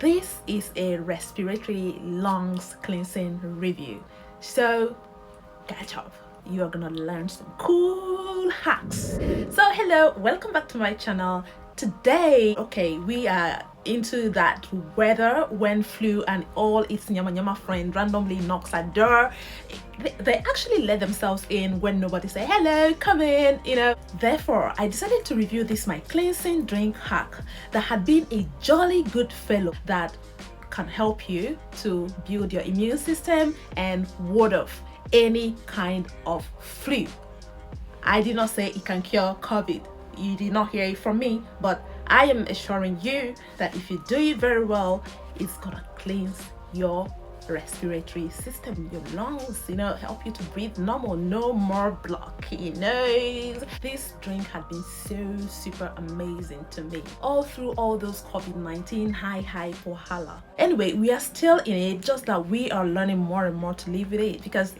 This is a respiratory lungs cleansing review. So catch up. You are gonna learn some cool hacks. So hello, welcome back to my channel. Today, we are into that weather when flu and all its nyama friend randomly knocks at door. They actually let themselves in when nobody say hello, come in, Therefore, I decided to review this my cleansing drink hack that had been a jolly good fellow that can help you to build your immune system and ward off any kind of flu. I did not say it can cure COVID. You did not hear it from me, but I am assuring you that if you do it very well, it's gonna cleanse your respiratory system, your lungs, help you to breathe normal, no more blocky nose. This drink had been so super amazing to me all through all those COVID-19 high wahala. Anyway, we are still in it, just that we are learning more and more to live with it, because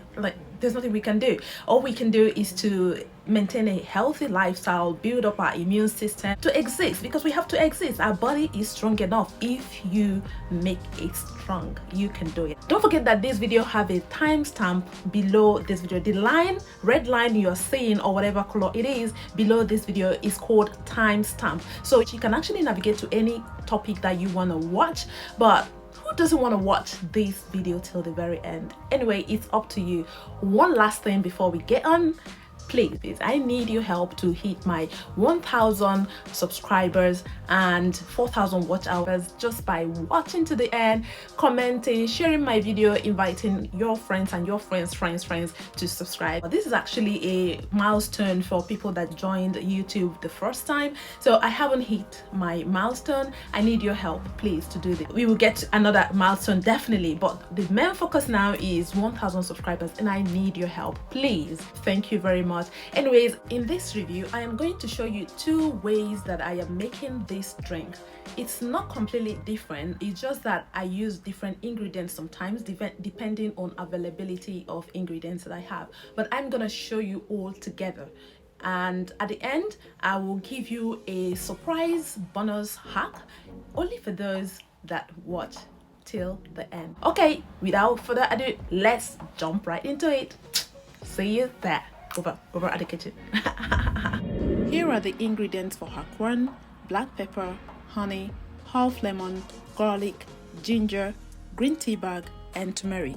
there's nothing we can do. All we can do is to maintain a healthy lifestyle, build up our immune system to exist, because we have to exist. Our body is strong enough. If you make it strong, you can do it. Don't forget that this video have a timestamp below this video. The red line you're seeing, or whatever color it is below this video, is called timestamp, so you can actually navigate to any topic that you want to watch. But who doesn't want to watch this video till the very end? Anyway, it's up to you. One last thing before we get on, please, I need your help to hit my 1,000 subscribers and 4,000 watch hours just by watching to the end, commenting, sharing my video, inviting your friends and your friends to subscribe. This is actually a milestone for people that joined YouTube the first time, so I haven't hit my milestone. I need your help, please, to do this. We will get another milestone definitely, but the main focus now is 1,000 subscribers, and I need your help, please. Thank you very much. Anyways, in this review I am going to show you 2 ways that I am making this drink. It's not completely different, it's just that I use different ingredients sometimes depending on availability of ingredients that I have, but I'm gonna show you all together, and at the end I will give you a surprise bonus hack only for those that watch till the end. Okay, without further ado, let's jump right into it. See you there. Over at the kitchen. Here are the ingredients for hack 1: black pepper, honey, half lemon, garlic, ginger, green tea bag, and turmeric.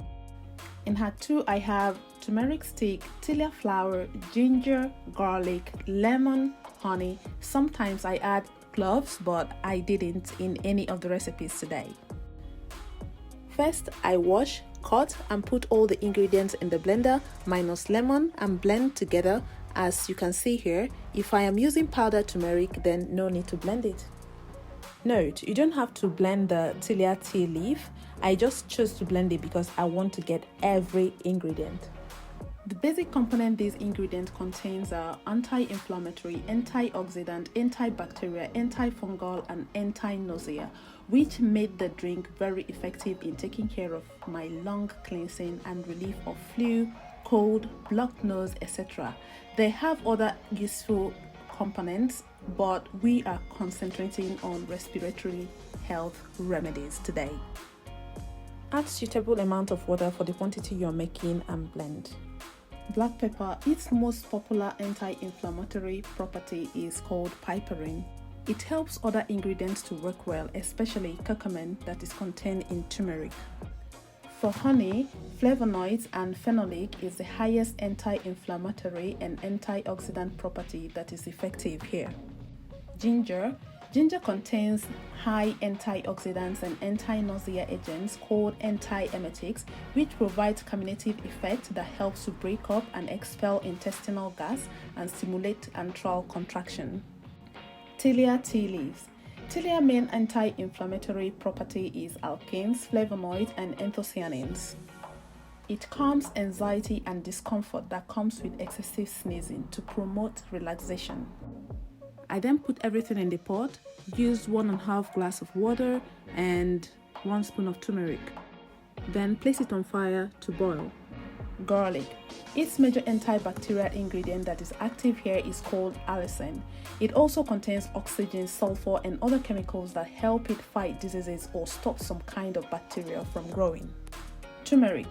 In hack 2, I have turmeric stick, Tilia flour, ginger, garlic, lemon, honey. Sometimes I add cloves, but I didn't in any of the recipes today. First, I wash, cut, and put all the ingredients in the blender minus lemon and blend together. As you can see here, if I am using powdered turmeric, then no need to blend it. Note, you don't have to blend the Tilia tea leaf. I just chose to blend it because I want to get every ingredient. The basic component these ingredients contains are anti-inflammatory, antioxidant, antibacterial, antifungal, and anti-nausea, which made the drink very effective in taking care of my lung cleansing and relief of flu, cold, blocked nose, etc. They have other useful components, but we are concentrating on respiratory health remedies today. Add suitable amount of water for the quantity you're making and blend. Black pepper, its most popular anti-inflammatory property is called piperine. It helps other ingredients to work well, especially curcumin that is contained in turmeric. For honey, flavonoids and phenolic is the highest anti-inflammatory and antioxidant property that is effective here. Ginger contains high antioxidants and anti-nausea agents called antiemetics, which provides cumulative effect that helps to break up and expel intestinal gas and stimulate antral contraction. Tilia tea leaves. Tilia main anti-inflammatory property is alkanes, flavonoids, and anthocyanins. It calms anxiety and discomfort that comes with excessive sneezing to promote relaxation. I then put everything in the pot, used 1.5 glass of water and 1 spoon of turmeric. Then place it on fire to boil. Garlic. Its major antibacterial ingredient that is active here is called allicin. It also contains oxygen, sulfur, and other chemicals that help it fight diseases or stop some kind of bacteria from growing. Turmeric.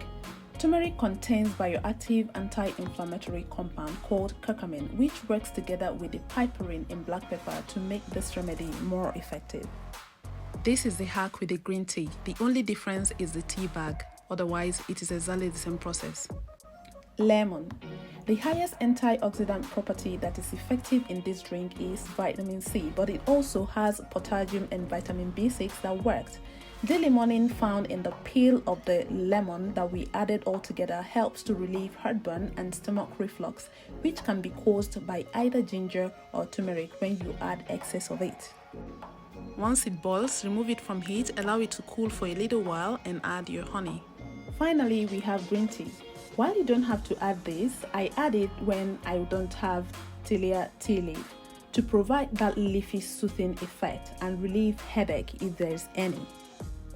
Turmeric contains bioactive anti-inflammatory compound called curcumin, which works together with the piperine in black pepper to make this remedy more effective. This is the hack with the green tea. The only difference is the tea bag. Otherwise, it is exactly the same process. Lemon. The highest antioxidant property that is effective in this drink is vitamin C, but it also has potassium and vitamin B6 that works. The limonene found in the peel of the lemon that we added all together helps to relieve heartburn and stomach reflux, which can be caused by either ginger or turmeric when you add excess of it. Once it boils, remove it from heat, allow it to cool for a little while, and add your honey. Finally, we have green tea. While you don't have to add this, I add it when I don't have Tilia tea leaf to provide that leafy soothing effect and relieve headache if there is any.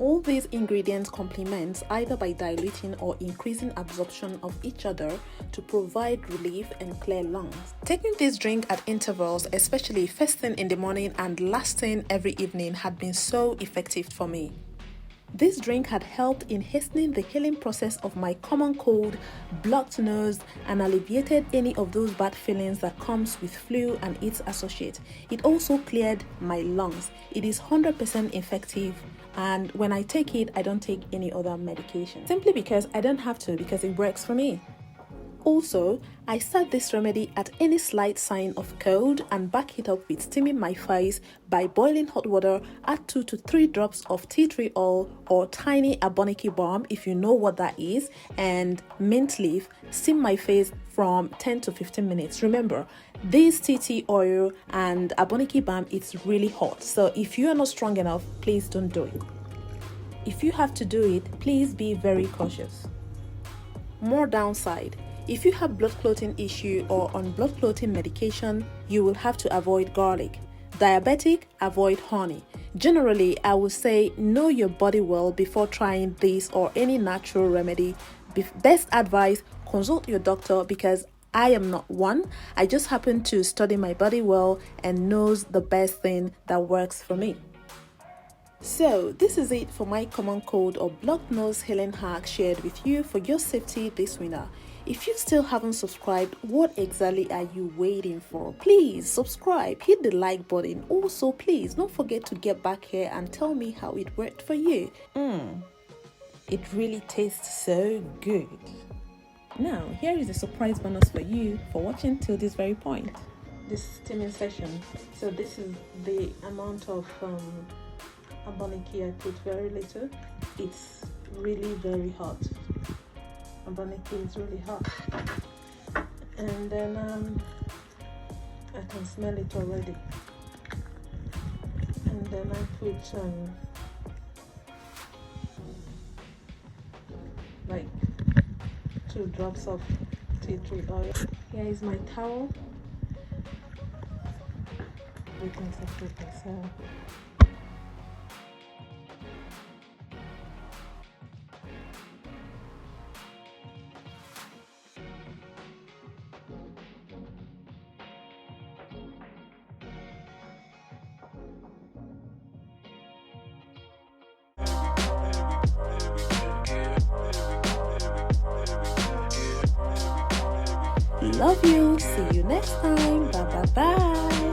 All these ingredients complement either by diluting or increasing absorption of each other to provide relief and clear lungs. Taking this drink at intervals, especially first thing in the morning and last thing every evening, had been so effective for me. This drink had helped in hastening the healing process of my common cold, blocked nose, and alleviated any of those bad feelings that comes with flu and its associates. It also cleared my lungs. It is 100% effective, and when I take it, I don't take any other medication. Simply because I don't have to, because it works for me. Also, I start this remedy at any slight sign of cold and back it up with steaming my face by boiling hot water, add 2 to 3 drops of tea tree oil or tiny aboniki balm if you know what that is, and mint leaf, steam my face from 10 to 15 minutes. Remember, this tea tree oil and aboniki balm, it's really hot, so if you are not strong enough, please don't do it. If you have to do it, please be very cautious. More downside. If you have blood clotting issue or on blood clotting medication, you will have to avoid garlic. Diabetic, avoid honey. Generally, I would say know your body well before trying this or any natural remedy. Best advice, consult your doctor, because I am not one. I just happen to study my body well and knows the best thing that works for me. So this is it for my common cold or blocked nose healing hack shared with you for your safety this winter. If you still haven't subscribed, what exactly are you waiting for? Please subscribe, hit the like button. Also, please don't forget to get back here and tell me how it worked for you. It really tastes so good. Now, here is a surprise bonus for you for watching till this very point. This steaming session. So this is the amount of aboniki I put, very little. It's really very hot. Aboniki is really hot, and then I can smell it already. And then I put like 2 drops of tea tree oil. Here is my towel. We can separate this out. Love you. See you next time. Bye bye bye.